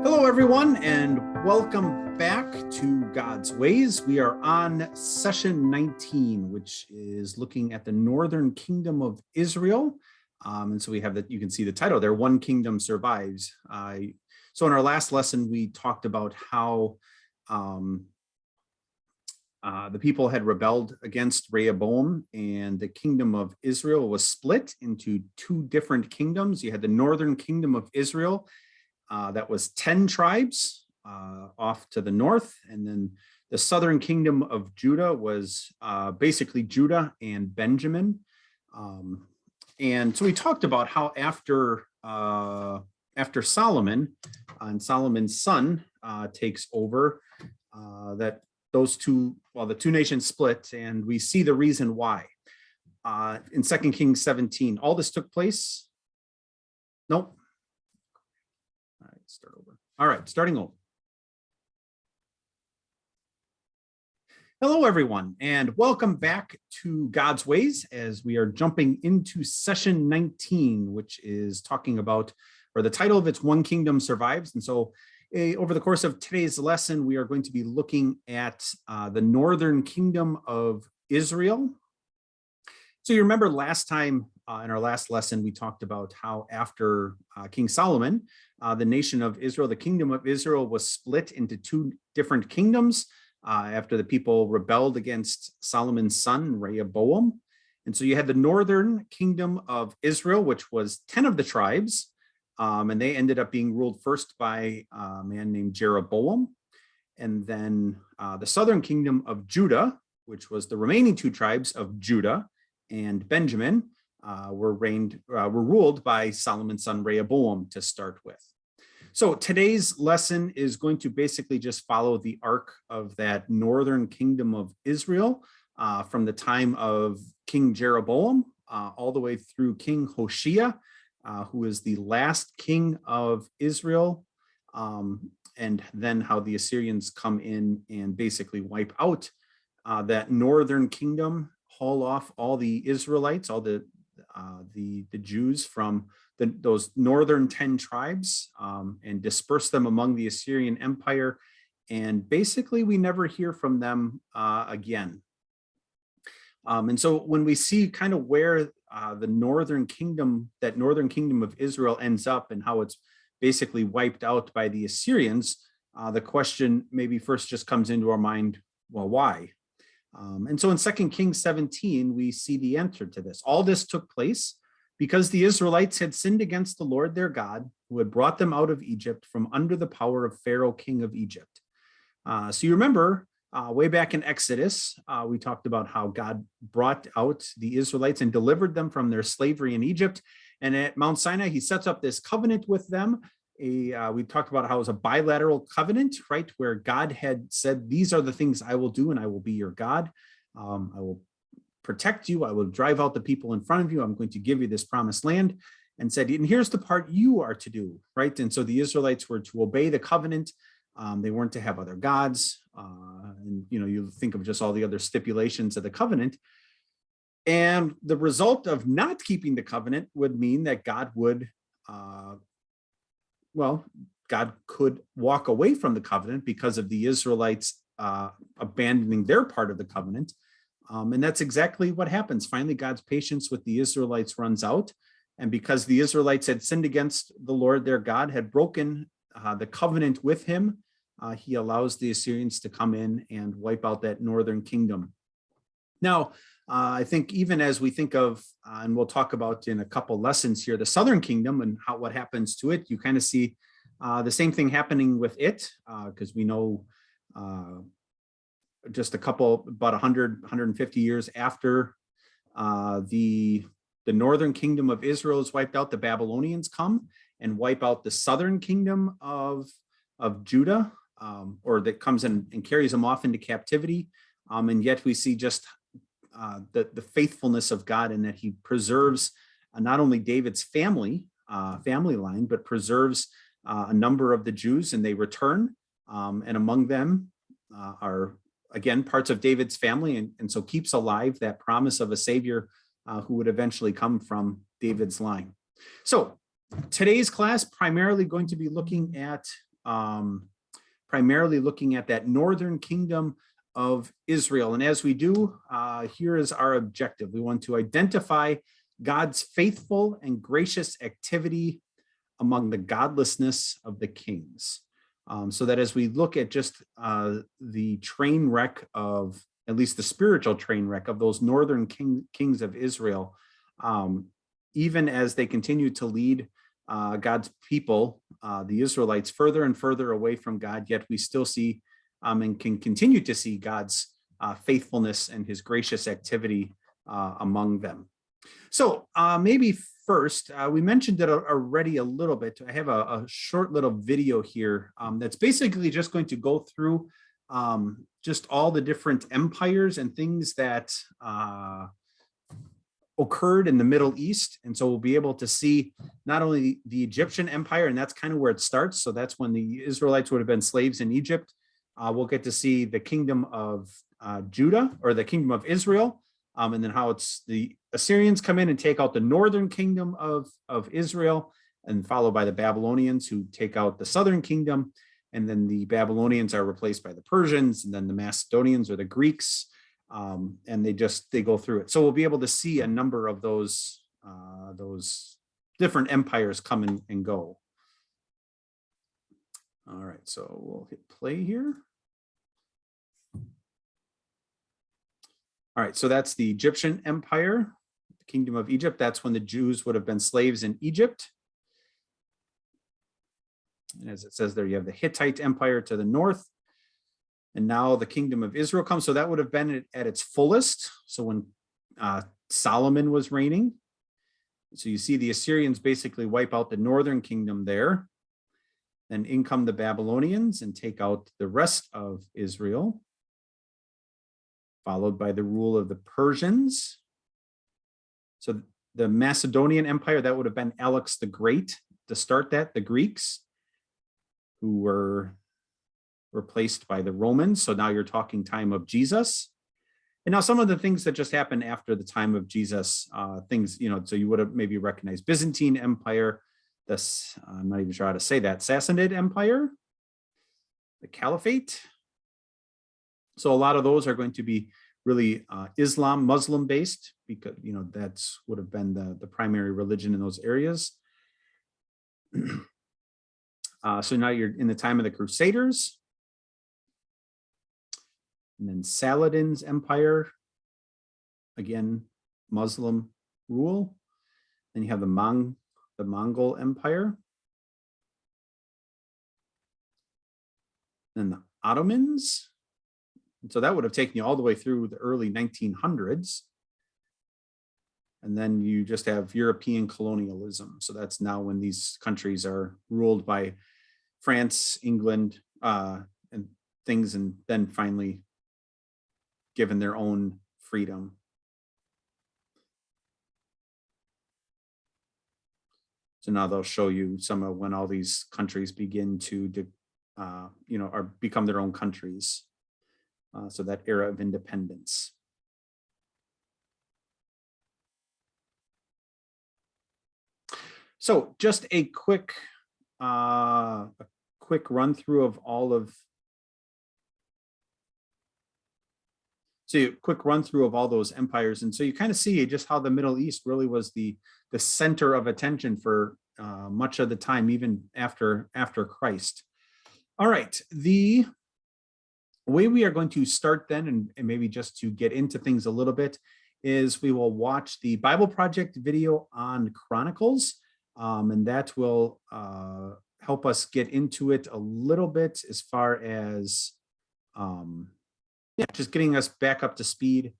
Hello, everyone, and welcome back to God's Ways. We are on session 19, which is looking at the northern kingdom of Israel. And so we have that, you can see the title there, One Kingdom Survives. So in our last lesson, we talked about how the people had rebelled against Rehoboam, and the kingdom of Israel was split into two different kingdoms. You had the northern kingdom of Israel, that was 10 tribes off to the north. And then the southern kingdom of Judah was basically Judah and Benjamin. And so we talked about how after Solomon and Solomon's son takes over, that those two, well, the two nations split, and we see the reason why. In 2 Kings 17, all this took place. Nope. All right, start over. All right, starting over. Hello, everyone, and welcome back to God's Ways as we are jumping into session 19, which is talking about, or the title of it's One Kingdom Survives. And so over the course of today's lesson, we are going to be looking at the northern kingdom of Israel. So you remember last time in our last lesson, we talked about how after King Solomon, the nation of Israel, the kingdom of Israel was split into two different kingdoms after the people rebelled against Solomon's son, Rehoboam. And so you had the northern kingdom of Israel, which was 10 of the tribes, and they ended up being ruled first by a man named Jeroboam. And then the southern kingdom of Judah, which was the remaining two tribes of Judah and Benjamin, were ruled by Solomon's son Rehoboam to start with. So today's lesson is going to basically just follow the arc of that northern kingdom of Israel from the time of King Jeroboam all the way through King Hoshea, who is the last king of Israel, and then how the Assyrians come in and basically wipe out that northern kingdom, haul off all the Israelites, all the Jews from those northern 10 tribes, and disperse them among the Assyrian Empire. And basically, we never hear from them again. And so when we see kind of where the northern kingdom, that northern kingdom of Israel ends up and how it's basically wiped out by the Assyrians, the question maybe first just comes into our mind, well, why? And so in 2 Kings 17, we see the answer to this. All this took place because the Israelites had sinned against the Lord their God, who had brought them out of Egypt from under the power of Pharaoh, king of Egypt. So you remember way back in Exodus, we talked about how God brought out the Israelites and delivered them from their slavery in Egypt. And at Mount Sinai, he sets up this covenant with them. We talked about how it was a bilateral covenant, right? Where God had said, these are the things I will do, and I will be your God. I will protect you. I will drive out the people in front of you. I'm going to give you this promised land, and said, and here's the part you are to do, right? And so the Israelites were to obey the covenant. They weren't to have other gods. And, you know, you think of just all the other stipulations of the covenant. And the result of not keeping the covenant would mean that God would, God could walk away from the covenant because of the Israelites abandoning their part of the covenant. And that's exactly what happens. Finally, God's patience with the Israelites runs out. And because the Israelites had sinned against the Lord their God, had broken the covenant with him, he allows the Assyrians to come in and wipe out that northern kingdom. Now, I think even as we think of, and we'll talk about in a couple lessons here, the southern kingdom and what happens to it, you kind of see the same thing happening with it, because we know just about 150 years after the northern kingdom of Israel is wiped out, the Babylonians come and wipe out the southern kingdom of Judah, or that comes in and carries them off into captivity. And yet we see just the faithfulness of God in that he preserves not only David's family line, but preserves a number of the Jews, and they return. And among them are, again, parts of David's family, and so keeps alive that promise of a savior who would eventually come from David's line. So today's class primarily going to be looking at primarily looking at that northern kingdom of Israel. And as we do, here is our objective. We want to identify God's faithful and gracious activity among the godlessness of the kings. So that as we look at just the train wreck of, at least the spiritual train wreck of those northern kings of Israel, even as they continue to lead God's people, the Israelites, further and further away from God, yet we still see and can continue to see God's faithfulness and his gracious activity among them. So maybe first, we mentioned it already a little bit. I have a short little video here that's basically just going to go through just all the different empires and things that occurred in the Middle East. And so we'll be able to see not only the Egyptian empire, and that's kind of where it starts. So that's when the Israelites would have been slaves in Egypt. We'll get to see the kingdom of Judah, or the kingdom of Israel, and then how it's the Assyrians come in and take out the northern kingdom of Israel, and followed by the Babylonians, who take out the southern kingdom. And then the Babylonians are replaced by the Persians, and then the Macedonians or the Greeks. And they go through it. So we'll be able to see a number of those different empires come and go. All right, so we'll hit play here. All right, so that's the Egyptian Empire, the Kingdom of Egypt. That's when the Jews would have been slaves in Egypt. And as it says there, you have the Hittite Empire to the north. And now the Kingdom of Israel comes. So that would have been at its fullest. So when Solomon was reigning. So you see the Assyrians basically wipe out the northern kingdom there. Then in come the Babylonians and take out the rest of Israel, followed by the rule of the Persians. So the Macedonian Empire, that would have been Alex the Great to start that, the Greeks, who were replaced by the Romans. So now you're talking time of Jesus. And now some of the things that just happened after the time of Jesus, things, so you would have maybe recognized Byzantine Empire, this, I'm not even sure how to say that, Sassanid Empire, the Caliphate. So a lot of those are going to be really Muslim based, because, that's would have been the primary religion in those areas. So now you're in the time of the Crusaders. And then Saladin's empire, again, Muslim rule. Then you have the Mongol Empire. Then the Ottomans. And so that would have taken you all the way through the early 1900s. And then you just have European colonialism. So that's now when these countries are ruled by France, England, and things, and then finally given their own freedom. So now they'll show you some of when all these countries begin to, become their own countries. So that era of independence. So just a quick run through of all of. So a quick run through of all those empires. And so you kind of see just how the Middle East really was the center of attention for much of the time, even after Christ. All right, the way we are going to start then, and maybe just to get into things a little bit, is we will watch the Bible Project video on Chronicles, and that will help us get into it a little bit as far as just getting us back up to speed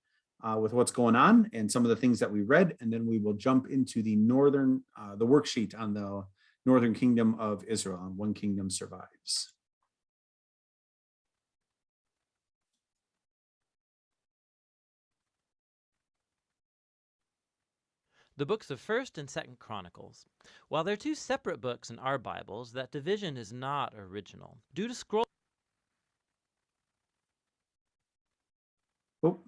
with what's going on and some of the things that we read. And then we will jump into the worksheet on the Northern Kingdom of Israel, on One Kingdom Survives. The books of 1st and 2nd Chronicles. While they're two separate books in our Bibles, that division is not original. Due to scroll. Oh.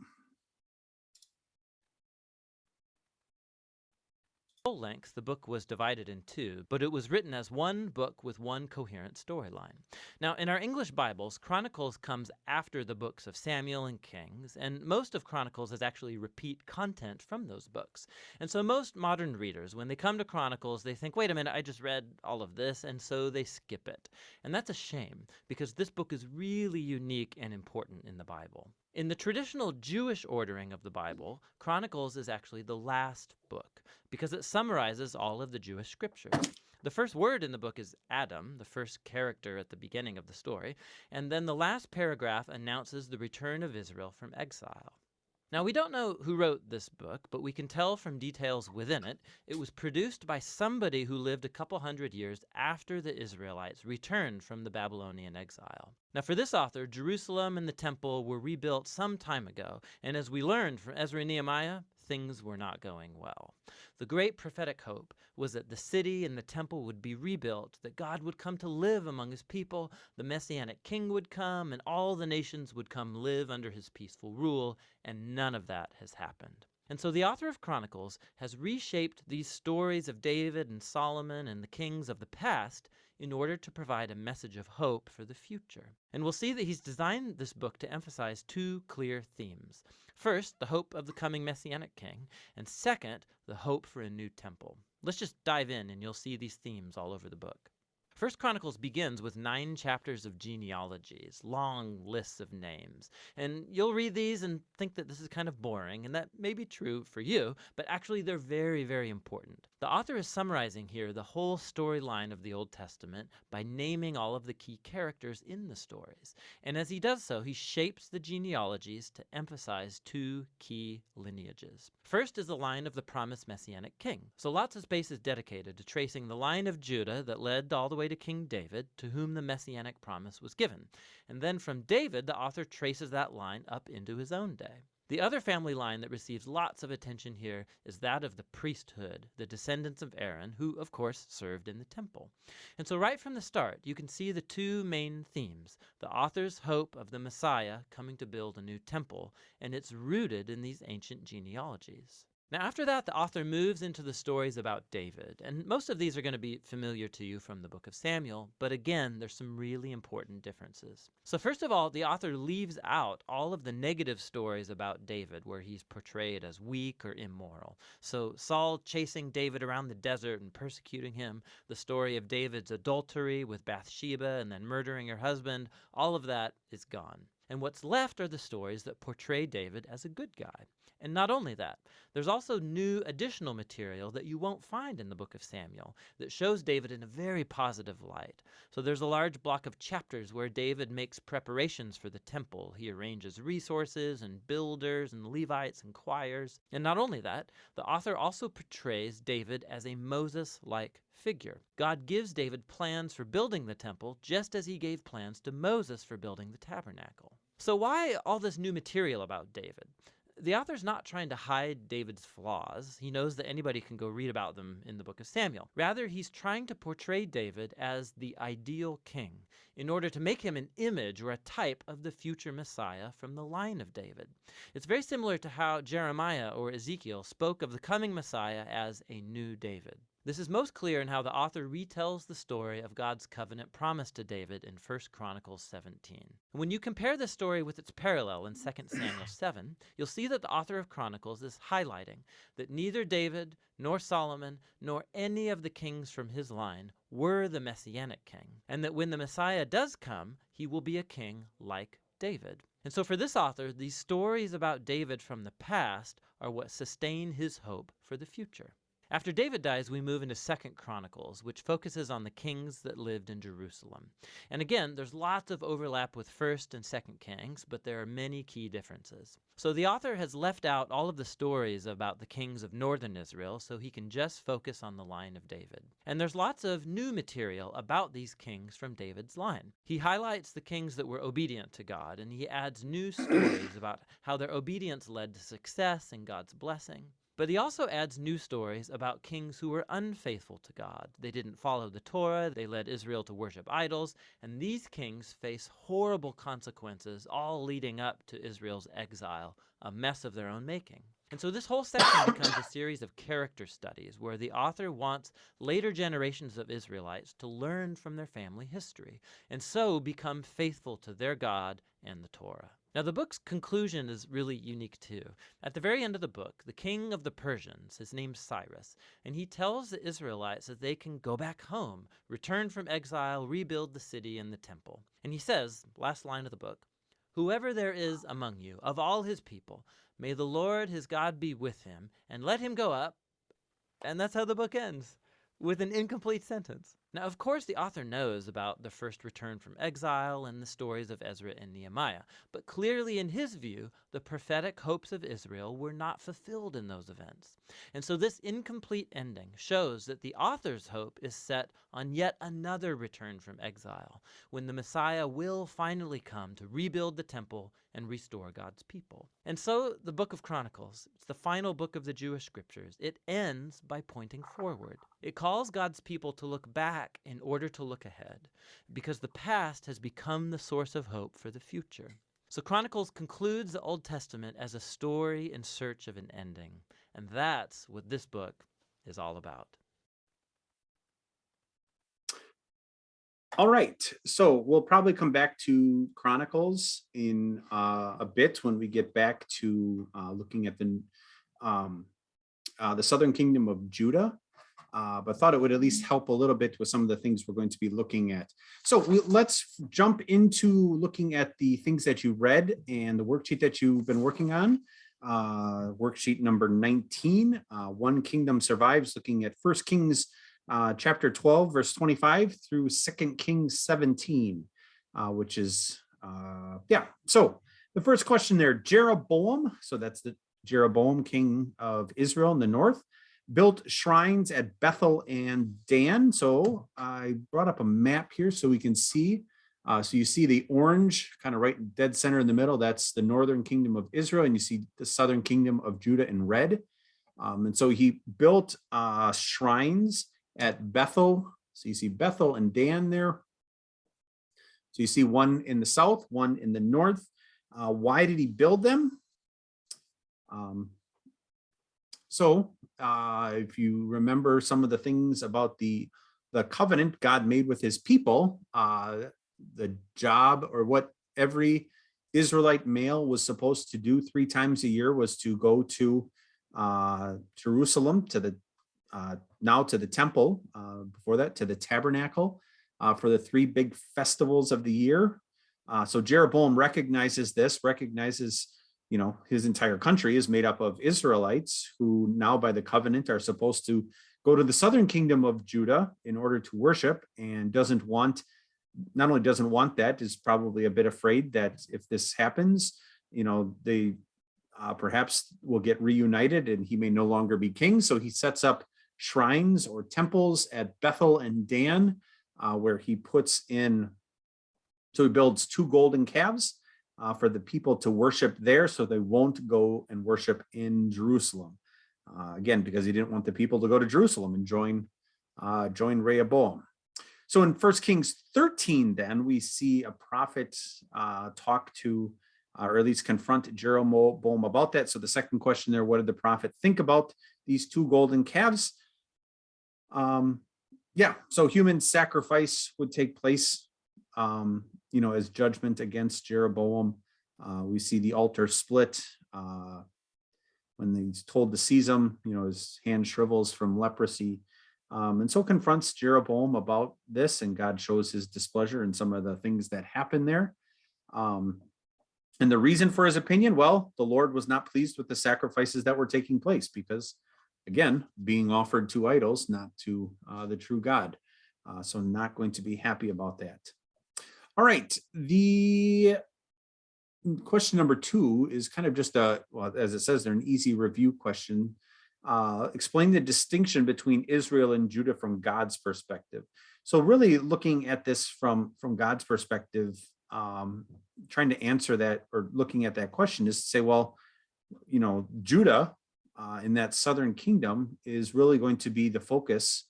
Full length, the book was divided in two, but it was written as one book with one coherent storyline. Now, in our English Bibles, Chronicles comes after the books of Samuel and Kings, and most of Chronicles is actually repeat content from those books. And so most modern readers, when they come to Chronicles, they think, wait a minute, I just read all of this, and so they skip it. And that's a shame, because this book is really unique and important in the Bible. In the traditional Jewish ordering of the Bible, Chronicles is actually the last book because it summarizes all of the Jewish scriptures. The first word in the book is Adam, the first character at the beginning of the story, and then the last paragraph announces the return of Israel from exile. Now, we don't know who wrote this book, but we can tell from details within it, it was produced by somebody who lived a couple hundred years after the Israelites returned from the Babylonian exile. Now, for this author, Jerusalem and the temple were rebuilt some time ago, and as we learned from Ezra and Nehemiah, things were not going well. The great prophetic hope was that the city and the temple would be rebuilt, that God would come to live among his people, the Messianic king would come, and all the nations would come live under his peaceful rule, and none of that has happened. And so the author of Chronicles has reshaped these stories of David and Solomon and the kings of the past in order to provide a message of hope for the future. And we'll see that he's designed this book to emphasize two clear themes. First, the hope of the coming Messianic king, and second, the hope for a new temple. Let's just dive in and you'll see these themes all over the book. First Chronicles begins with 9 chapters of genealogies, long lists of names. And you'll read these and think that this is kind of boring, and that may be true for you, but actually they're very, very important. The author is summarizing here the whole storyline of the Old Testament by naming all of the key characters in the stories. And as he does so, he shapes the genealogies to emphasize 2 key lineages. First is the line of the promised Messianic king. So lots of space is dedicated to tracing the line of Judah that led all the way to King David, to whom the Messianic promise was given. And then from David, the author traces that line up into his own day. The other family line that receives lots of attention here is that of the priesthood, the descendants of Aaron, who, of course, served in the temple. And so right from the start, you can see the 2 main themes, the author's hope of the Messiah coming to build a new temple, and it's rooted in these ancient genealogies. Now, after that, the author moves into the stories about David, and most of these are going to be familiar to you from the book of Samuel, but again, there's some really important differences. So first of all, the author leaves out all of the negative stories about David, where he's portrayed as weak or immoral. So Saul chasing David around the desert and persecuting him, the story of David's adultery with Bathsheba and then murdering her husband, all of that is gone. And what's left are the stories that portray David as a good guy. And not only that, there's also new additional material that you won't find in the book of Samuel that shows David in a very positive light. So there's a large block of chapters where David makes preparations for the temple. He arranges resources and builders and Levites and choirs. And not only that, the author also portrays David as a Moses-like figure. God gives David plans for building the temple just as he gave plans to Moses for building the tabernacle. So why all this new material about David? The author's not trying to hide David's flaws. He knows that anybody can go read about them in the book of Samuel. Rather, he's trying to portray David as the ideal king in order to make him an image or a type of the future Messiah from the line of David. It's very similar to how Jeremiah or Ezekiel spoke of the coming Messiah as a new David. This is most clear in how the author retells the story of God's covenant promise to David in 1 Chronicles 17. And when you compare this story with its parallel in 2 Samuel 7, you'll see that the author of Chronicles is highlighting that neither David, nor Solomon, nor any of the kings from his line were the Messianic king, and that when the Messiah does come, he will be a king like David. And so for this author, these stories about David from the past are what sustain his hope for the future. After David dies, we move into 2 Chronicles, which focuses on the kings that lived in Jerusalem. And again, there's lots of overlap with 1st and 2nd Kings, but there are many key differences. So the author has left out all of the stories about the kings of northern Israel, so he can just focus on the line of David. And there's lots of new material about these kings from David's line. He highlights the kings that were obedient to God, and he adds new stories about how their obedience led to success and God's blessing. But he also adds new stories about kings who were unfaithful to God. They didn't follow the Torah, they led Israel to worship idols, and these kings face horrible consequences, all leading up to Israel's exile, a mess of their own making. And so this whole section becomes a series of character studies where the author wants later generations of Israelites to learn from their family history and so become faithful to their God and the Torah. Now, the book's conclusion is really unique too. At the very end of the book, the king of the Persians is named Cyrus, and he tells the Israelites that they can go back home, return from exile, rebuild the city and the temple. And he says, last line of the book, "Whoever there is among you, of all his people, may the Lord his God be with him, and let him go up." And that's how the book ends, with an incomplete sentence. Now, of course, the author knows about the first return from exile and the stories of Ezra and Nehemiah, but clearly in his view, the prophetic hopes of Israel were not fulfilled in those events. And so this incomplete ending shows that the author's hope is set on yet another return from exile, when the Messiah will finally come to rebuild the temple and restore God's people. And so the book of Chronicles, it's the final book of the Jewish scriptures. It ends by pointing forward. It calls God's people to look back in order to look ahead, because the past has become the source of hope for the future. So Chronicles concludes the Old Testament as a story in search of an ending, and that's what this book is all about. All right, so we'll probably come back to Chronicles in a bit when we get back to looking at the southern kingdom of Judah, but thought it would at least help a little bit with some of the things we're going to be looking at. So let's jump into looking at the things that you read and the worksheet that you've been working on. Worksheet number 19, One Kingdom Survives, looking at 1 Kings chapter 12, verse 25 through 2 Kings 17, which is, So the first question there, Jeroboam, so that's the Jeroboam, king of Israel in the north, built shrines at Bethel and Dan. So I brought up a map here so we can see. So you see the orange kind of right dead center in the middle. That's the northern kingdom of Israel. And you see the southern kingdom of Judah in red. And so he built shrines at Bethel. So you see Bethel and Dan there. So you see one in the south, one in the north. Why did he build them? If you remember some of the things about the covenant God made with his people, the job or what every Israelite male was supposed to do 3 times a year was to go to Jerusalem, to the now to the temple, before that to the tabernacle, for the 3 big festivals of the year. So Jeroboam recognizes this, his entire country is made up of Israelites who now by the covenant are supposed to go to the southern kingdom of Judah in order to worship, and not only doesn't want that, is probably a bit afraid that if this happens, they perhaps will get reunited and he may no longer be king. So he sets up shrines or temples at Bethel and Dan, where he puts in, so he builds 2 golden calves for the people to worship there, so they won't go and worship in Jerusalem. Again, because he didn't want the people to go to Jerusalem and join Rehoboam. So in 1 Kings 13, then we see a prophet talk to, or at least confront Jeroboam about that. So the second question there, what did the prophet think about these 2 golden calves? So human sacrifice would take place, as judgment against Jeroboam. We see the altar split when he's told to seize him, his hand shrivels from leprosy. And so confronts Jeroboam about this, and God shows his displeasure in some of the things that happen there. And the reason for his opinion, well, the Lord was not pleased with the sacrifices that were taking place because, again, being offered to idols, not to the true God. So not going to be happy about that. All right, the question number 2 is kind of just as it says there, an easy review question. Explain the distinction between Israel and Judah from God's perspective. So really looking at this from God's perspective, trying to answer that or looking at that question is to say, well, Judah in that southern kingdom is really going to be the focus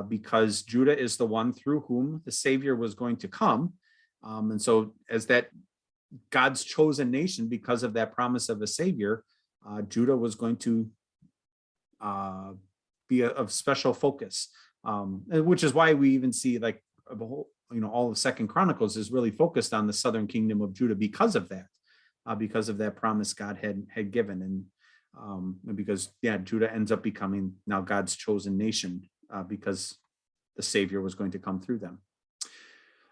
because Judah is the one through whom the Savior was going to come. And so as that God's chosen nation, because of that promise of a Savior, Judah was going to be of special focus, which is why we even see like the whole, all of Second Chronicles is really focused on the southern kingdom of Judah because of that promise God had given, and because Judah ends up becoming now God's chosen nation because the Savior was going to come through them.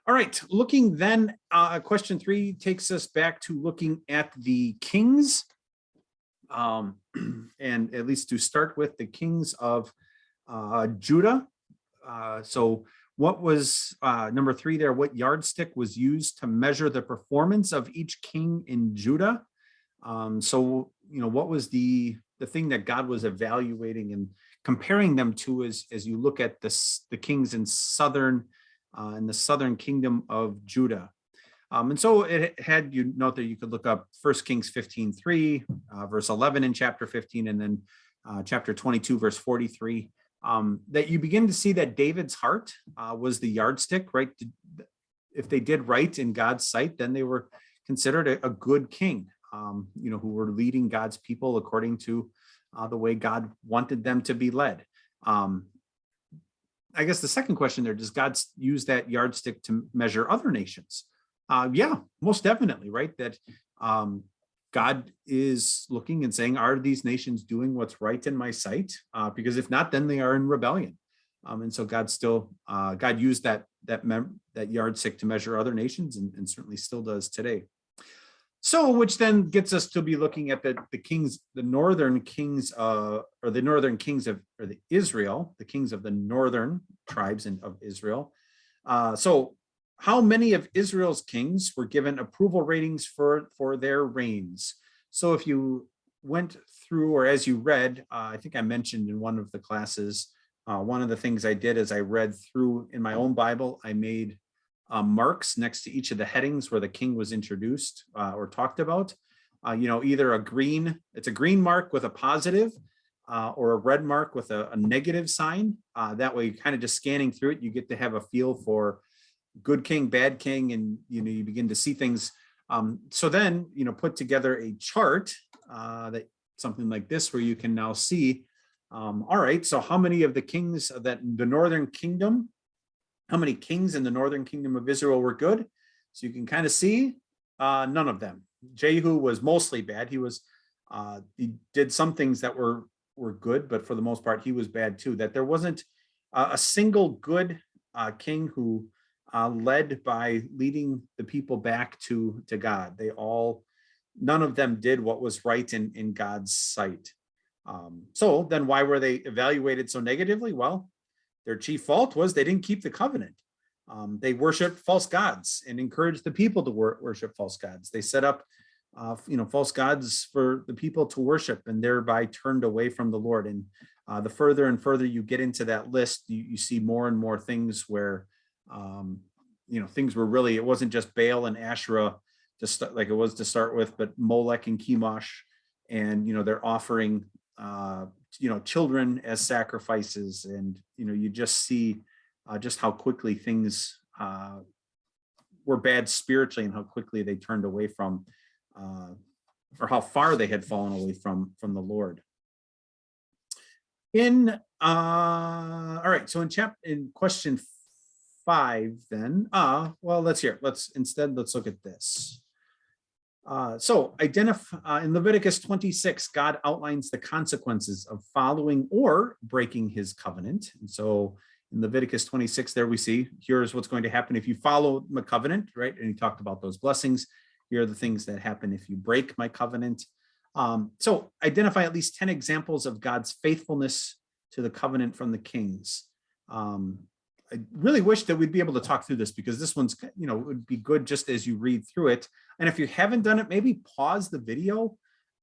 All right, looking then, question 3 takes us back to looking at the kings, and at least to start with the kings of Judah. So what was number 3 there? What yardstick was used to measure the performance of each king in Judah? So what was the thing that God was evaluating and comparing them to as you look at the kings in the southern kingdom of Judah? And so it had, you note that you could look up 1 Kings 15:3, verse 11 in chapter 15, and then chapter 22, verse 43. That you begin to see that David's heart was the yardstick, right? If they did right in God's sight, then they were considered a good king, who were leading God's people according to the way God wanted them to be led. I guess the second question there, does God use that yardstick to measure other nations? Yeah, most definitely, right? That God is looking and saying, are these nations doing what's right in my sight? Because if not, then they are in rebellion. And so God used that yardstick to measure other nations, and certainly still does today. So, which then gets us to be looking at the northern kings of Israel, the kings of the northern tribes of Israel. So how many of Israel's kings were given approval ratings for their reigns? So if you went through, or as you read, I think I mentioned in one of the classes, one of the things I did is I read through in my own Bible. I made marks next to each of the headings where the king was introduced or talked about. Either it's a green mark with a positive, or a red mark with a negative sign. That way, kind of just scanning through it, you get to have a feel for good king, bad king, and you begin to see things. So then, put together a chart that something like this, where you can now see, all right, so how many of the kings of the northern kingdom, how many kings in the northern kingdom of Israel were good? So you can kind of see none of them. Jehu was mostly bad. He did some things that were good, but for the most part, he was bad too. That there wasn't a single good king who led by leading the people back to God. None of them did what was right in God's sight. So then why were they evaluated so negatively? Well, their chief fault was they didn't keep the covenant. They worshiped false gods and encouraged the people to worship false gods. They set up false gods for the people to worship, and thereby turned away from the Lord. And the further and further you get into that list, you see more and more things where things were really, it wasn't just Baal and Asherah like it was to start with, but Molech and Chemosh, and they're offering children as sacrifices, and you just see just how quickly things were bad spiritually, and how quickly they turned away from, or how far they had fallen away from the Lord. All right, so in question 5, then, let's look at this. So identify in Leviticus 26, God outlines the consequences of following or breaking his covenant. And so in Leviticus 26, there we see, here's what's going to happen if you follow my covenant, right? And he talked about those blessings. Here are the things that happen if you break my covenant. So identify at least 10 examples of God's faithfulness to the covenant from the kings. I really wish that we'd be able to talk through this, because this one's, it would be good just as you read through it. And if you haven't done it, maybe pause the video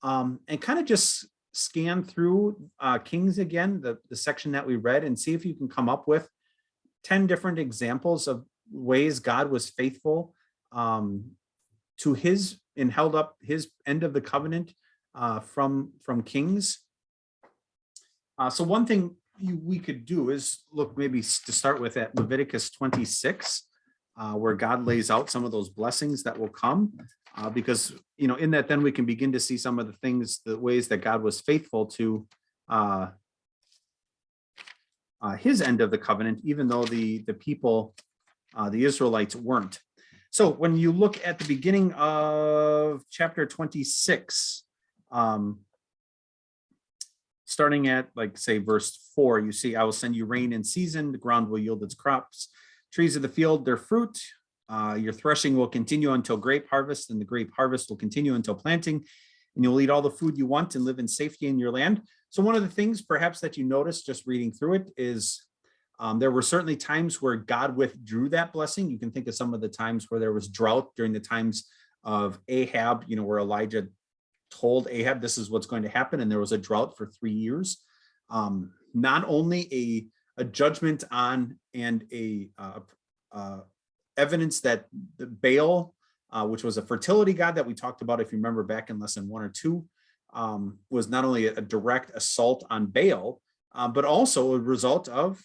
and kind of just scan through Kings again, the section that we read, and see if you can come up with 10 different examples of ways God was faithful to his and held up his end of the covenant from Kings. So one thing we could do is look maybe to start with at Leviticus 26, where God lays out some of those blessings that will come. because, in that, then we can begin to see some of the things, the ways that God was faithful to his end of the covenant, even though the people, the Israelites, weren't. So when you look at the beginning of chapter 26, starting at, like, say, verse 4, you see, I will send you rain in season, the ground will yield its crops, trees of the field, their fruit. Your threshing will continue until grape harvest, and the grape harvest will continue until planting, and you'll eat all the food you want and live in safety in your land. So one of the things perhaps that you notice just reading through it is there were certainly times where God withdrew that blessing. You can think of some of the times where there was drought during the times of Ahab, where Elijah told Ahab this is what's going to happen, and there was a drought for 3 years. Not only a judgment on and a evidence that the Baal, which was a fertility god that we talked about, if you remember back in lesson 1 or 2, was not only a direct assault on Baal, but also a result of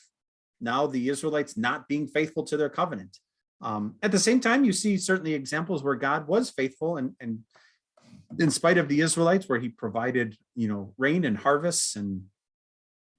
now the Israelites not being faithful to their covenant. At the same time, you see certainly examples where God was faithful, and in spite of the Israelites, where he provided, rain and harvests, and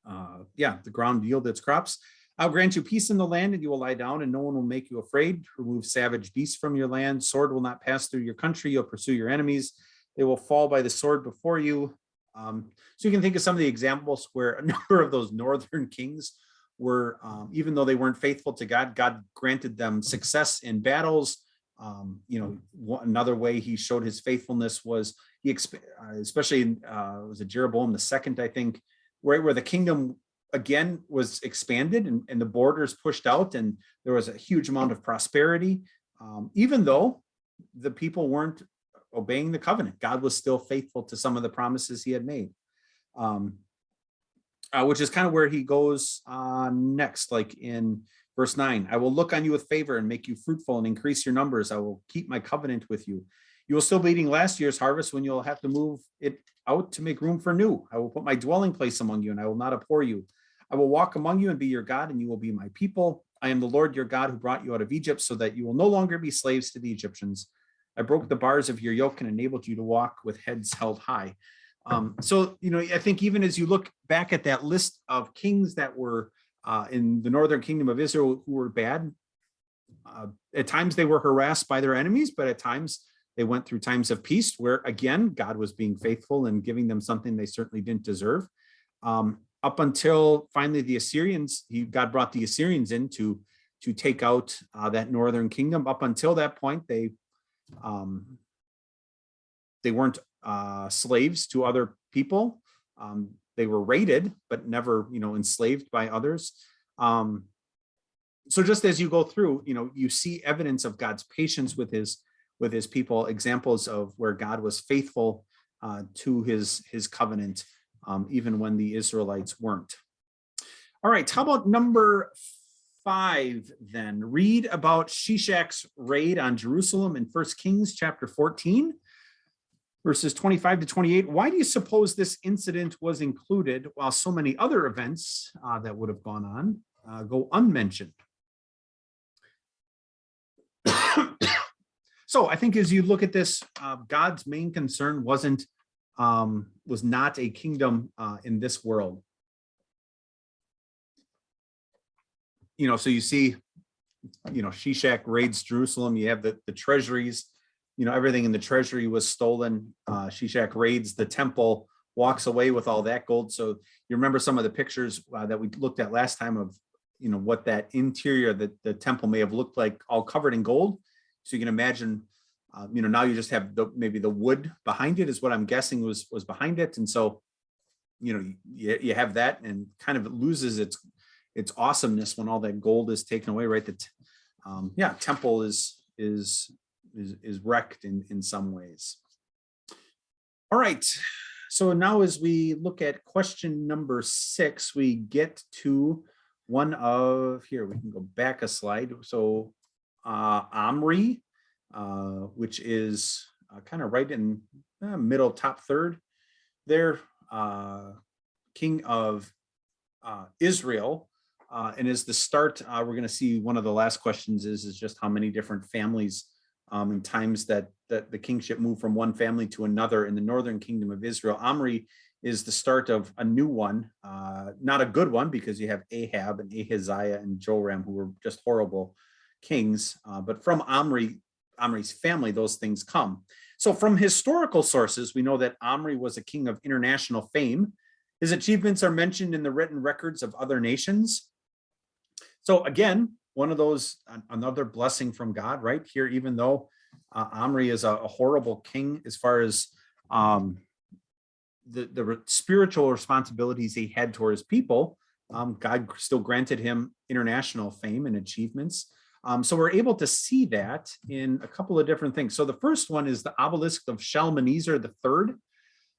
the ground yielded its crops. I'll grant you peace in the land, and you will lie down, and no one will make you afraid. Remove savage beasts from your land. Sword will not pass through your country. You'll pursue your enemies. They will fall by the sword before you. So you can think of some of the examples where a number of those northern kings were, even though they weren't faithful to God, God granted them success in battles. Another way he showed his faithfulness was especially was it Jeroboam II, I think, where the kingdom again was expanded, and the borders pushed out, and there was a huge amount of prosperity, even though the people weren't obeying the covenant. God was still faithful to some of the promises he had made, which is kind of where he goes next, like in verse 9. I will look on you with favor and make you fruitful and increase your numbers. I will keep my covenant with you. You will still be eating last year's harvest when you'll have to move it out to make room for new. I will put my dwelling place among you, and I will not abhor you. I will walk among you and be your God, and you will be my people. I am the Lord your God who brought you out of Egypt, so that you will no longer be slaves to the Egyptians. I broke the bars of your yoke and enabled you to walk with heads held high. So, I think even as you look back at that list of kings that were in the northern kingdom of Israel who were bad, at times they were harassed by their enemies, but at times they went through times of peace where, again, God was being faithful and giving them something they certainly didn't deserve. Up until finally the Assyrians, God brought the Assyrians in to take out that northern kingdom. Up until that point, they weren't slaves to other people. They were raided, but never, enslaved by others. So just as you go through, you see evidence of God's patience with his people, examples of where God was faithful to his covenant, even when the Israelites weren't. All right, how about number 5 then? Read about Shishak's raid on Jerusalem in 1 Kings chapter 14, verses 25 to 28. Why do you suppose this incident was included while so many other events that would have gone on go unmentioned? So I think as you look at this, God's main concern was not a kingdom in this world. So you see, Shishak raids Jerusalem. You have the treasuries, everything in the treasury was stolen. Shishak raids the temple, walks away with all that gold. So you remember some of the pictures that we looked at last time of, what that interior, the temple may have looked like, all covered in gold. So you can imagine, now you just have maybe the wood behind it is what I'm guessing was behind it. And so, you have that, and kind of loses its awesomeness when all that gold is taken away, right? Temple is wrecked in some ways. All right. So now as we look at question number 6, we get to one of, here, we can go back a slide. So Omri, which is kind of right in the middle, top third there, king of Israel, and is the start. We're going to see one of the last questions is just how many different families in times that the kingship moved from one family to another in the northern kingdom of Israel. Omri is the start of a new one, not a good one, because you have Ahab and Ahaziah and Joram, who were just horrible kings. But from Omri's family, those things come. So from historical sources, we know that Omri was a king of international fame. His achievements are mentioned in the written records of other nations. So again, one of those, another blessing from God, right here, even though Omri is a horrible king as far as the spiritual responsibilities he had toward his people, God still granted him international fame and achievements. So we're able to see that in a couple of different things. So the first one is the obelisk of Shalmaneser III.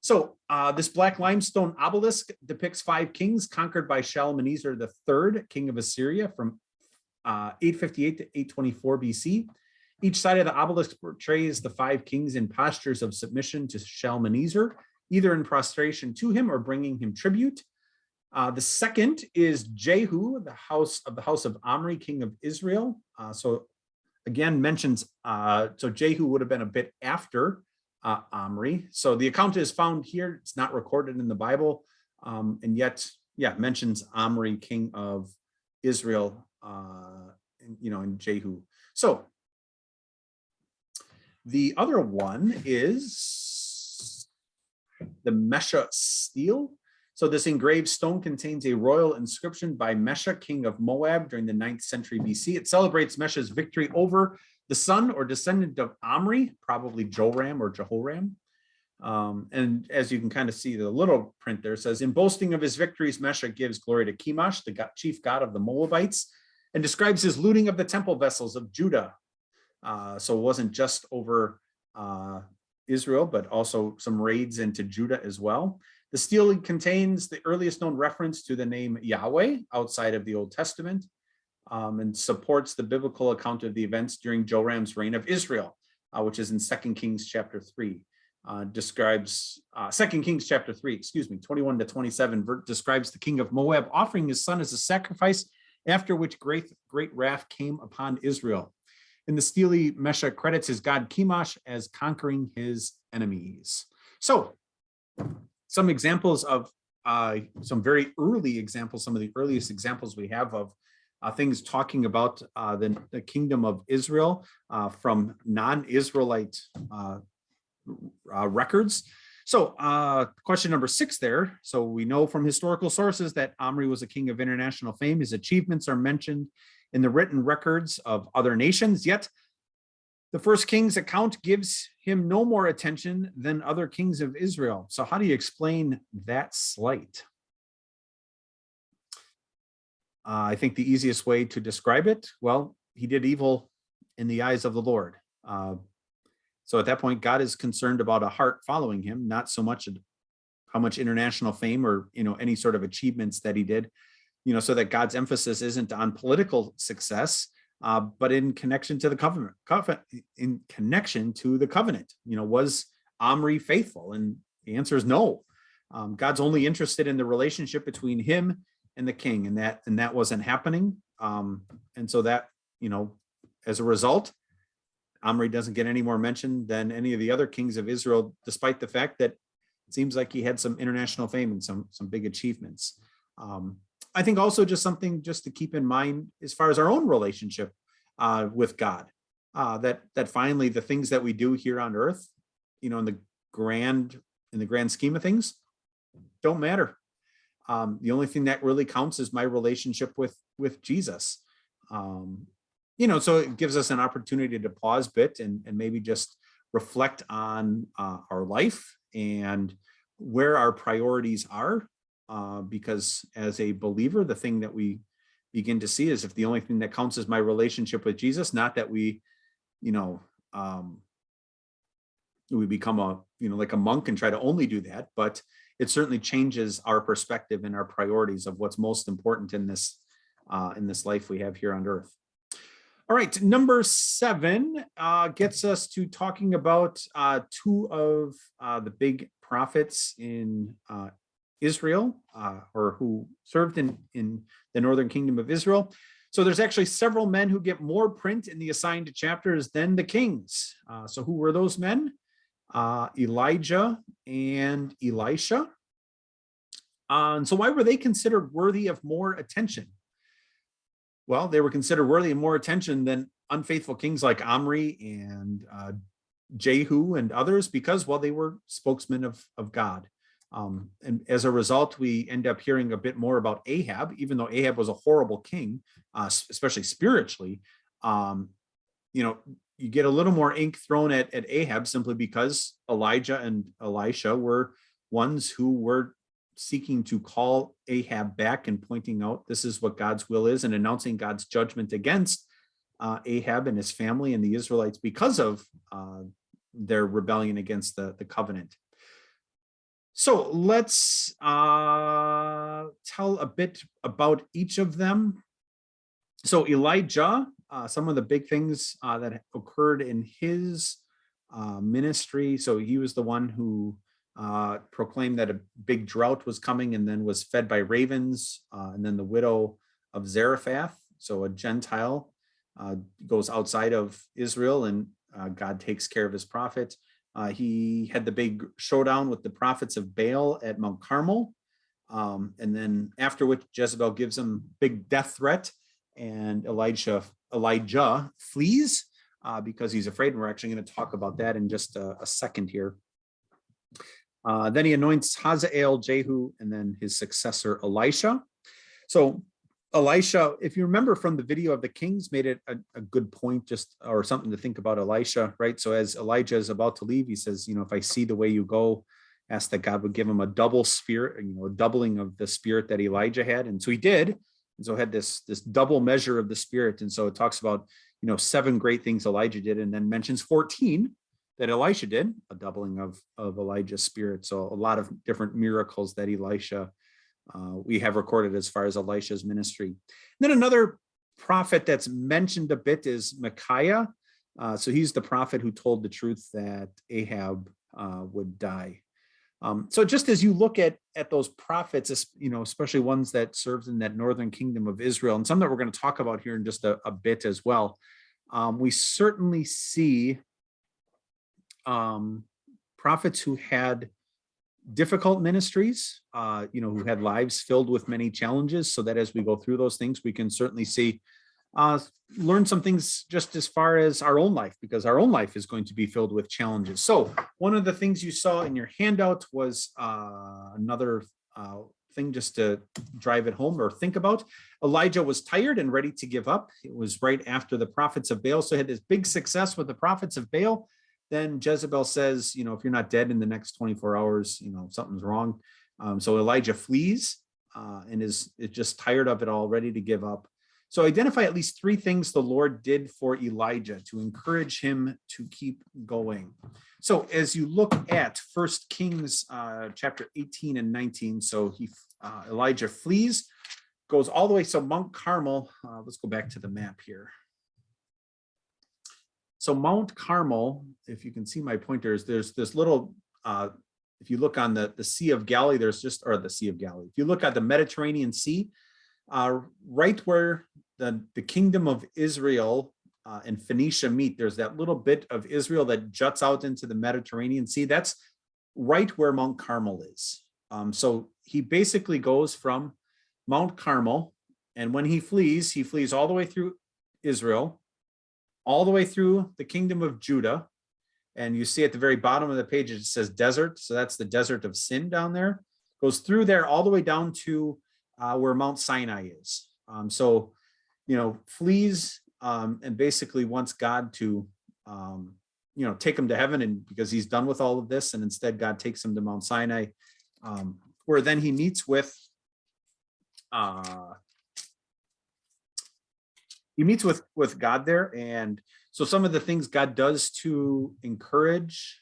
So this black limestone obelisk depicts 5 kings conquered by Shalmaneser III, king of Assyria, from 858 to 824 BC. Each side of the obelisk portrays the 5 kings in postures of submission to Shalmaneser, either in prostration to him or bringing him tribute. The second is Jehu, the house of Omri, king of Israel. So again, mentions, so Jehu would have been a bit after Omri. So the account is found here. It's not recorded in the Bible, and yet, yeah, mentions Omri, king of Israel, in Jehu. So the other one is the Mesha Steel. So this engraved stone contains a royal inscription by Mesha, king of Moab, during the 9th century BC. It celebrates Mesha's victory over the son or descendant of Omri, probably Joram or Jehoram. And as you can kind of see, the little print there says, in boasting of his victories, Mesha gives glory to Chemosh, the chief god of the Moabites, and describes his looting of the temple vessels of Judah. So it wasn't just over Israel, but also some raids into Judah as well. The stele contains the earliest known reference to the name Yahweh outside of the Old Testament, and supports the biblical account of the events during Joram's reign of Israel, which is in 2 Kings chapter 3. Describes 2 Kings chapter 3, 21 to 27, describes the king of Moab offering his son as a sacrifice, after which great wrath came upon Israel. In the stele, Mesha credits his god Chemosh as conquering his enemies. So some examples of some very early examples, some of the earliest examples we have of things talking about the kingdom of Israel from non-Israelite records. So question number 6 there. So we know from historical sources that Omri was a king of international fame. His achievements are mentioned in the written records of other nations, yet the First Kings account gives him no more attention than other kings of Israel. So how do you explain that slight? I think the easiest way to describe it, well, he did evil in the eyes of the Lord. So at that point, God is concerned about a heart following him, not so much how much international fame or any sort of achievements that he did, so that God's emphasis isn't on political success, but in connection to the covenant. In connection to the covenant, was Omri faithful? And the answer is no. God's only interested in the relationship between him and the king, and that wasn't happening. And so that, as a result, Omri doesn't get any more mention than any of the other kings of Israel, despite the fact that it seems like he had some international fame and some big achievements. I think also just something just to keep in mind as far as our own relationship with God, that finally the things that we do here on earth, in the grand scheme of things, don't matter. The only thing that really counts is my relationship with Jesus. So it gives us an opportunity to pause a bit and maybe just reflect on our life and where our priorities are. Because as a believer, the thing that we begin to see is if the only thing that counts is my relationship with Jesus, not that we become like a monk and try to only do that, but it certainly changes our perspective and our priorities of what's most important in this life we have here on earth. All right, number 7 gets us to talking about 2 of the big prophets in Israel, or who served in the northern kingdom of Israel. So there's actually several men who get more print in the assigned chapters than the kings. So who were those men? Elijah and Elisha. And so why were they considered worthy of more attention? Well, they were considered worthy of more attention than unfaithful kings like Omri and Jehu and others because, well, they were spokesmen of God. And as a result, we end up hearing a bit more about Ahab, even though Ahab was a horrible king, especially spiritually. You get a little more ink thrown at Ahab simply because Elijah and Elisha were ones who were seeking to call Ahab back and pointing out this is what God's will is and announcing God's judgment against Ahab and his family and the Israelites because of their rebellion against the covenant. So let's tell a bit about each of them. So Elijah, some of the big things that occurred in his ministry. So he was the one who proclaimed that a big drought was coming and then was fed by ravens. And then the widow of Zarephath, so a Gentile, goes outside of Israel and God takes care of his prophet. He had the big showdown with the prophets of Baal at Mount Carmel. And then after which Jezebel gives him big death threat and Elijah flees because he's afraid. And we're actually going to talk about that in just a second here. Then he anoints Hazael, Jehu, and then his successor, Elisha. So Elisha, if you remember from the video of the kings, made it a good point, just or something to think about Elisha, right? So as Elijah is about to leave, he says, if I see the way you go, ask that God would give him a double spirit, a doubling of the spirit that Elijah had. And so he did. And so had this double measure of the spirit. And so it talks about, 7 great things Elijah did, and then mentions 14 that Elisha did, a doubling of Elijah's spirit. So a lot of different miracles that Elisha we have recorded as far as Elisha's ministry. And then another prophet that's mentioned a bit is Micaiah. So he's the prophet who told the truth that Ahab would die. So just as you look at those prophets, especially ones that served in that northern kingdom of Israel, and some that we're going to talk about here in just a bit as well, we certainly see prophets who had difficult ministries, who had lives filled with many challenges, so that as we go through those things, we can certainly see, learn some things just as far as our own life, because our own life is going to be filled with challenges. So one of the things you saw in your handout was another thing just to drive it home or think about. Elijah was tired and ready to give up. It was right after the prophets of Baal. So he had this big success with the prophets of Baal. Then Jezebel says, if you're not dead in the next 24 hours, something's wrong. So Elijah flees and is just tired of it all, ready to give up. So identify at least 3 things the Lord did for Elijah to encourage him to keep going. So as you look at 1 Kings chapter 18 and 19, so Elijah flees, goes all the way. So Mount Carmel, let's go back to the map here. So Mount Carmel, if you can see my pointers, there's this little, if you look on the Sea of Galilee, the Sea of Galilee. If you look at the Mediterranean Sea, right where the kingdom of Israel and Phoenicia meet, there's that little bit of Israel that juts out into the Mediterranean Sea. That's right where Mount Carmel is. So he basically goes from Mount Carmel, and when he flees all the way through Israel, all the way through the kingdom of Judah. And you see at the very bottom of the page, it says desert. So that's the desert of sin down there. Goes through there all the way down to where Mount Sinai is. Flees and basically wants God to, take him to heaven, and because he's done with all of this, and instead God takes him to Mount Sinai, where then he meets with God there. And so some of the things God does to encourage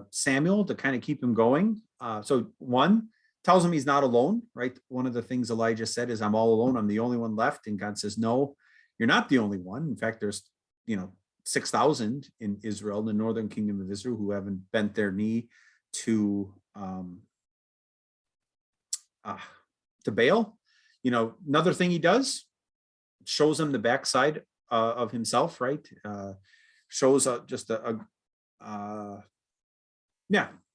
Samuel to kind of keep him going. So one, tells him he's not alone, right? One of the things Elijah said is, I'm all alone. I'm the only one left. And God says, no, you're not the only one. In fact, there's, 6,000 in Israel, the northern kingdom of Israel, who haven't bent their knee to Baal. Another thing he does, shows him the backside of himself, right? Shows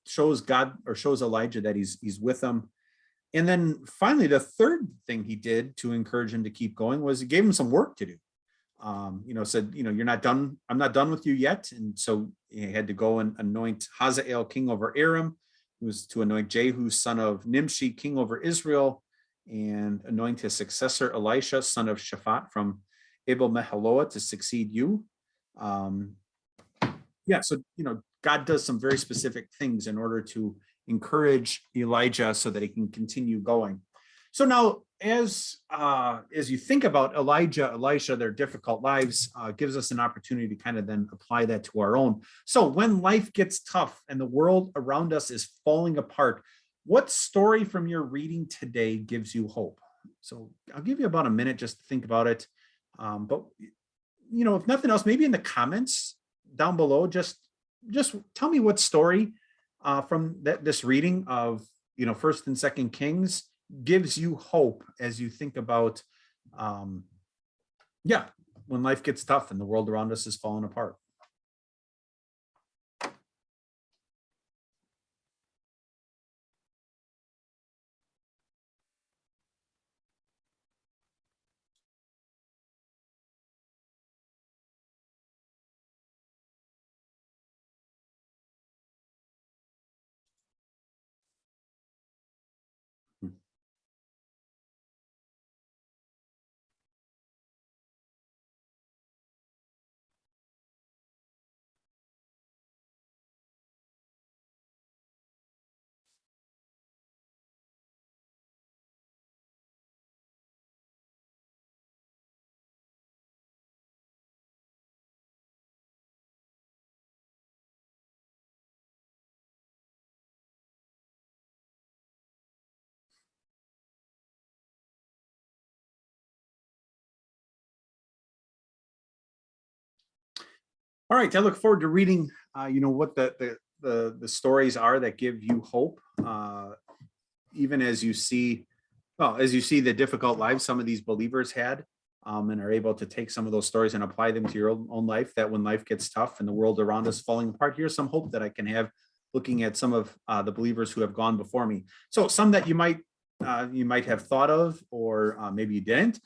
shows God, or shows Elijah that he's with him. And then finally, the third thing he did to encourage him to keep going was he gave him some work to do. Said, you're not done. I'm not done with you yet. And so he had to go and anoint Hazael king over Aram. He was to anoint Jehu, son of Nimshi, king over Israel, and anoint his successor, Elisha, son of Shaphat from Abel Mehaloah, to succeed you. So, God does some very specific things in order to encourage Elijah so that he can continue going. So now, as you think about Elijah, Elisha, their difficult lives, gives us an opportunity to kind of then apply that to our own. So when life gets tough and the world around us is falling apart, what story from your reading today gives you hope? So I'll give you about a minute just to think about it. But if nothing else, maybe in the comments down below, just tell me what story from this reading of First and Second Kings gives you hope as you think about when life gets tough and the world around us is falling apart. All right, I look forward to reading, what the stories are that give you hope, even as you see the difficult lives some of these believers had, and are able to take some of those stories and apply them to your own life. That when life gets tough and the world around us falling apart, here's some hope that I can have looking at some of the believers who have gone before me. So some that you might have thought of, or maybe you didn't.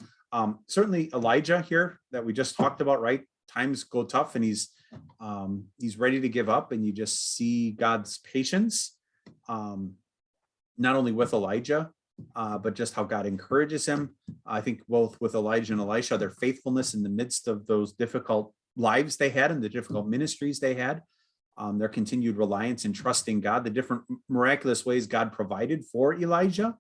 Certainly Elijah here that we just talked about, right? Times go tough and he's ready to give up, and you just see God's patience, not only with Elijah, but just how God encourages him. I think both with Elijah and Elisha, their faithfulness in the midst of those difficult lives they had and the difficult ministries they had, their continued reliance and trusting God, the different miraculous ways God provided for Elijah.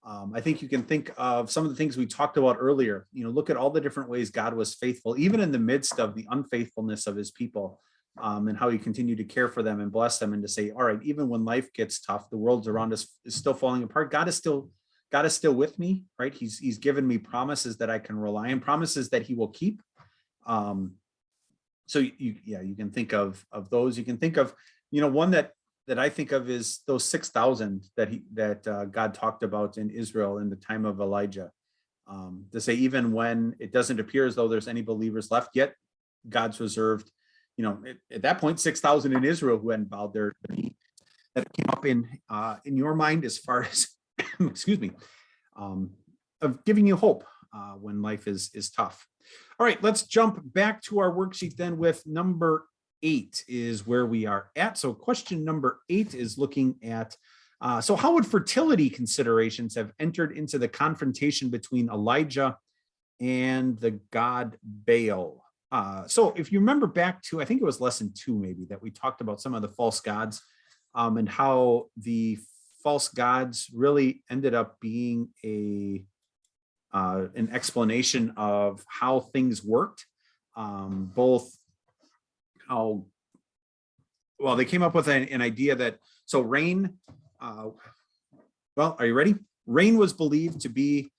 I think you can think of some of the things we talked about earlier. Look at all the different ways God was faithful, even in the midst of the unfaithfulness of his people, and how he continued to care for them and bless them, and to say, all right, even when life gets tough, the world around us is still falling apart. God is still with me, right? He's given me promises that I can rely on, promises that he will keep. So you can think of those. You can think of, one that I think of is those 6,000 that God talked about in Israel in the time of Elijah. To say, even when it doesn't appear as though there's any believers left yet, God's reserved, at that point, 6,000 in Israel who hadn't bowed their knee. That came up in your mind as far as, excuse me, of giving you hope when life is tough. All right, let's jump back to our worksheet then with number 8 is where we are at. So question number 8 is looking at, so how would fertility considerations have entered into the confrontation between Elijah and the god Baal? So if you remember back to, I think it was lesson 2 maybe, that we talked about some of the false gods, and how the false gods really ended up being an explanation of how things worked, both how, well, they came up with an idea that, so rain, well, are you ready? Rain was believed to be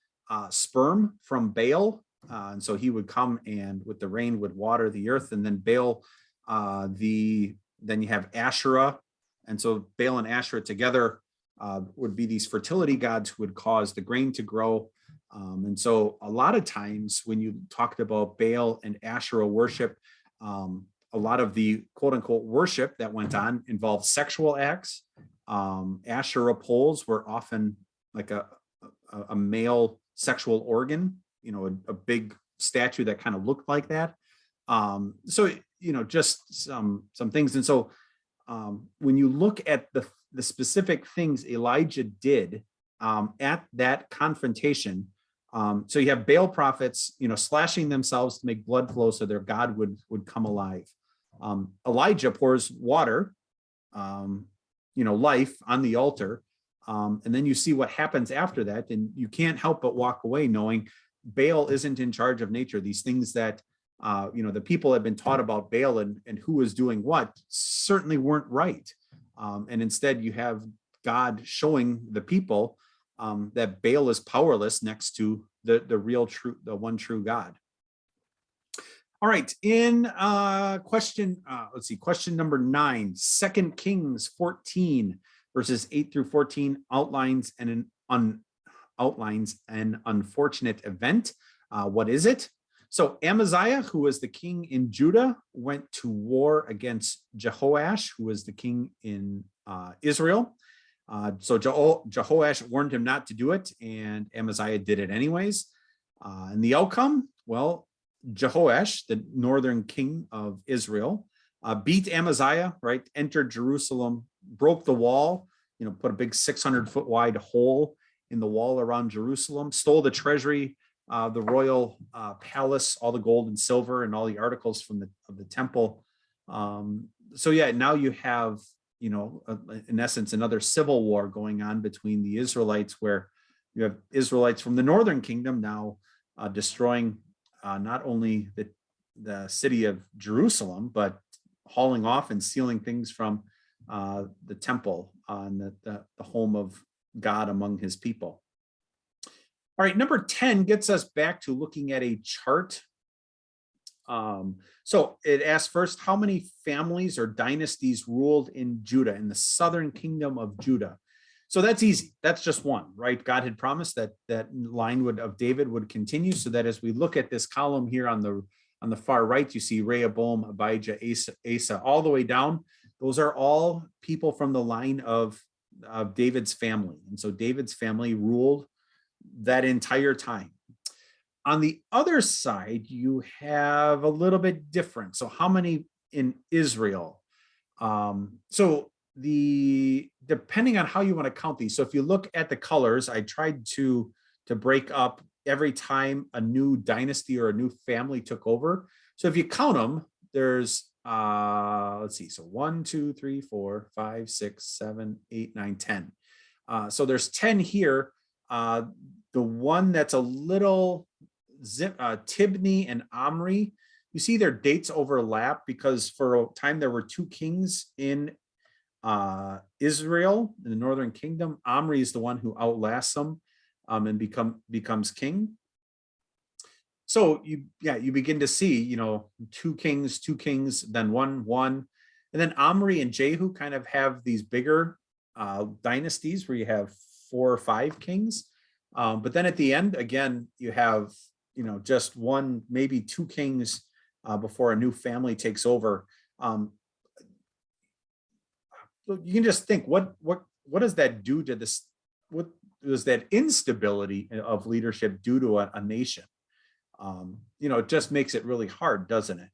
sperm from Baal, and so he would come and with the rain would water the earth, and then Baal, then you have Asherah, and so Baal and Asherah together would be these fertility gods who would cause the grain to grow, And so a lot of times when you talked about Baal and Asherah worship, a lot of the quote unquote worship that went on involved sexual acts. Asherah poles were often like a male sexual organ, a big statue that kind of looked like that. So, just some things. And so when you look at the specific things Elijah did at that confrontation, so you have Baal prophets, slashing themselves to make blood flow so their God would come alive. Elijah pours water, life on the altar. And then you see what happens after that. And you can't help but walk away knowing Baal isn't in charge of nature. These things that, the people have been taught about Baal and who is doing what certainly weren't right. And instead you have God showing the people that Baal is powerless next to the real true, the one true God. All right, in question number 9, 2 Kings 14, verses 8 through 14 outlines an unfortunate event. What is it? So Amaziah, who was the king in Judah, went to war against Jehoash, who was the king in Israel. So Jehoash warned him not to do it, and Amaziah did it anyways. And the outcome, well, Jehoash, the northern king of Israel, beat Amaziah, right? Entered Jerusalem, broke the wall, put a big 600-foot wide hole in the wall around Jerusalem, stole the treasury, the royal palace, all the gold and silver, and all the articles from the temple. So yeah, now you have, in essence, another civil war going on between the Israelites, where you have Israelites from the northern kingdom now destroying not only the city of Jerusalem, but hauling off and stealing things from the temple and the home of God among his people. All right, number 10 gets us back to looking at a chart. So it asks first, how many families or dynasties ruled in Judah, in the southern kingdom of Judah? So that's easy. That's just one, right? God had promised that line of David would continue, so that as we look at this column here on the far right, you see Rehoboam, Abijah, Asa, all the way down. Those are all people from the line of David's family. And so David's family ruled that entire time. On the other side, you have a little bit different. So how many in Israel? So depending on how you want to count these. So if you look at the colors, I tried to break up every time a new dynasty or a new family took over. So if you count them, there's let's see. So 1, 2, 3, 4, 5, 6, 7, 8, 9, 10. So there's 10 here. The one that's a little Tibni and Omri, you see their dates overlap because for a time there were 2 kings in Israel, in the northern kingdom. Omri is the one who outlasts them and becomes king. So you begin to see, 2 kings, then one. And then Omri and Jehu kind of have these bigger dynasties where you have 4 or 5 kings. But then at the end, again, you have, just 1, maybe 2 kings before a new family takes over. You can just think, what does that do to this? What does that instability of leadership do to a nation? It just makes it really hard, doesn't it?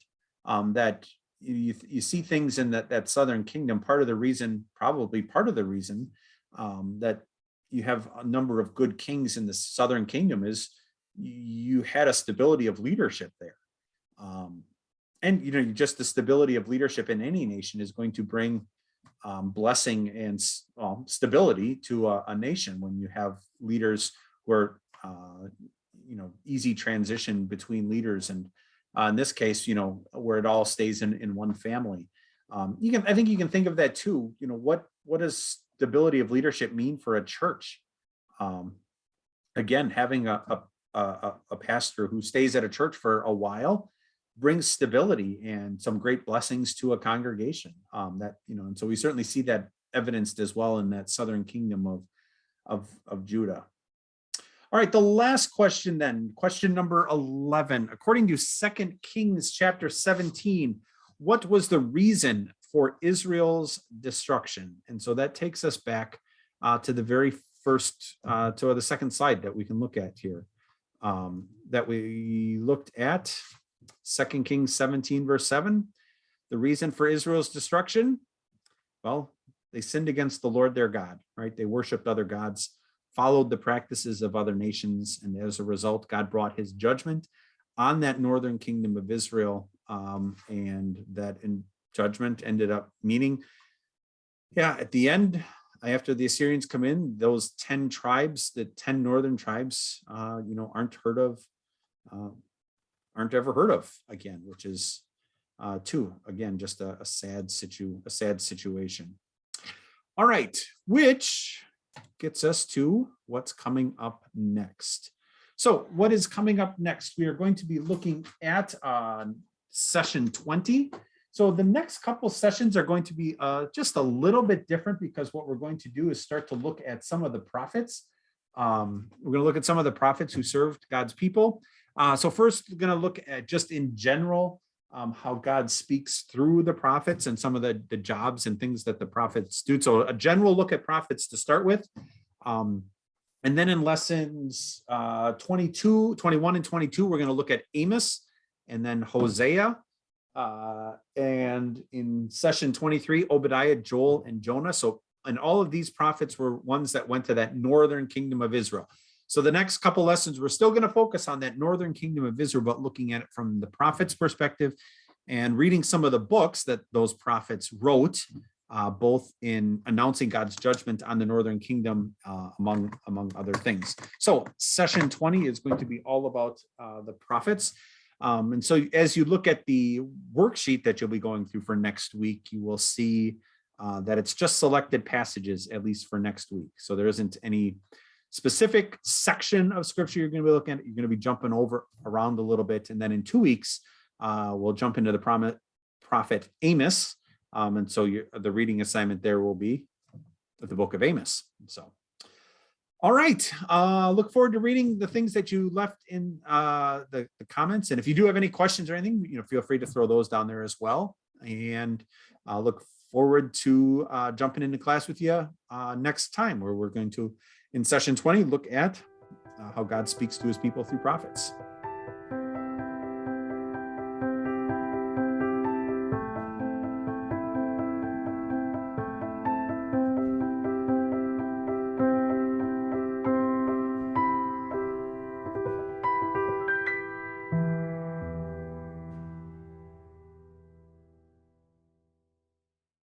That you see things in that southern kingdom. Part of the reason that you have a number of good kings in the southern kingdom is you had a stability of leadership there. And just the stability of leadership in any nation is going to bring blessing and stability to a nation when you have leaders who are easy transition between leaders, and in this case, where it all stays in one family. I think you can think of that too. What does stability of leadership mean for a church? Again, having a pastor who stays at a church for a while brings stability and some great blessings to a congregation. And so we certainly see that evidenced as well in that southern kingdom of Judah. All right, the last question then, question number 11. According to 2 Kings chapter 17, what was the reason for Israel's destruction? And so that takes us back to the very first, to the second slide that we can look at here, that we looked at, 2 Kings 17, verse 7. The reason for Israel's destruction? Well, they sinned against the Lord their God, right? They worshiped other gods, followed the practices of other nations, and as a result, God brought his judgment on that northern kingdom of Israel, and that in judgment ended up meaning, at the end, after the Assyrians come in, those 10 tribes, the 10 northern tribes, aren't ever heard of again, which is just a sad situation. All right, which gets us to what's coming up next. So what is coming up next? We are going to be looking at session 20. So the next couple sessions are going to be just a little bit different, because what we're going to do is start to look at some of the prophets. We're going to look at some of the prophets who served God's people. So first, we're going to look at just in general how God speaks through the prophets and some of the jobs and things that the prophets do. So a general look at prophets to start with. And then in lessons 22, 21, and 22, we're going to look at Amos and then Hosea. And in session 23, Obadiah, Joel, and Jonah. So, and all of these prophets were ones that went to that northern kingdom of Israel. So the next couple lessons, we're still going to focus on that northern kingdom of Israel, but looking at it from the prophet's perspective and reading some of the books that those prophets wrote, both in announcing God's judgment on the northern kingdom, among other things. So session 20 is going to be all about the prophets. And so as you look at the worksheet that you'll be going through for next week, you will see that it's just selected passages, at least for next week. So there isn't any specific section of scripture you're going to be looking at. You're going to be jumping around a little bit. And then in 2 weeks, we'll jump into the prophet Amos. And so the reading assignment there will be the book of Amos. So, all right. Look forward to reading the things that you left in the comments. And if you do have any questions or anything, feel free to throw those down there as well. And look forward to jumping into class with you next time, where we're going to, in session 20, look at how God speaks to his people through prophets.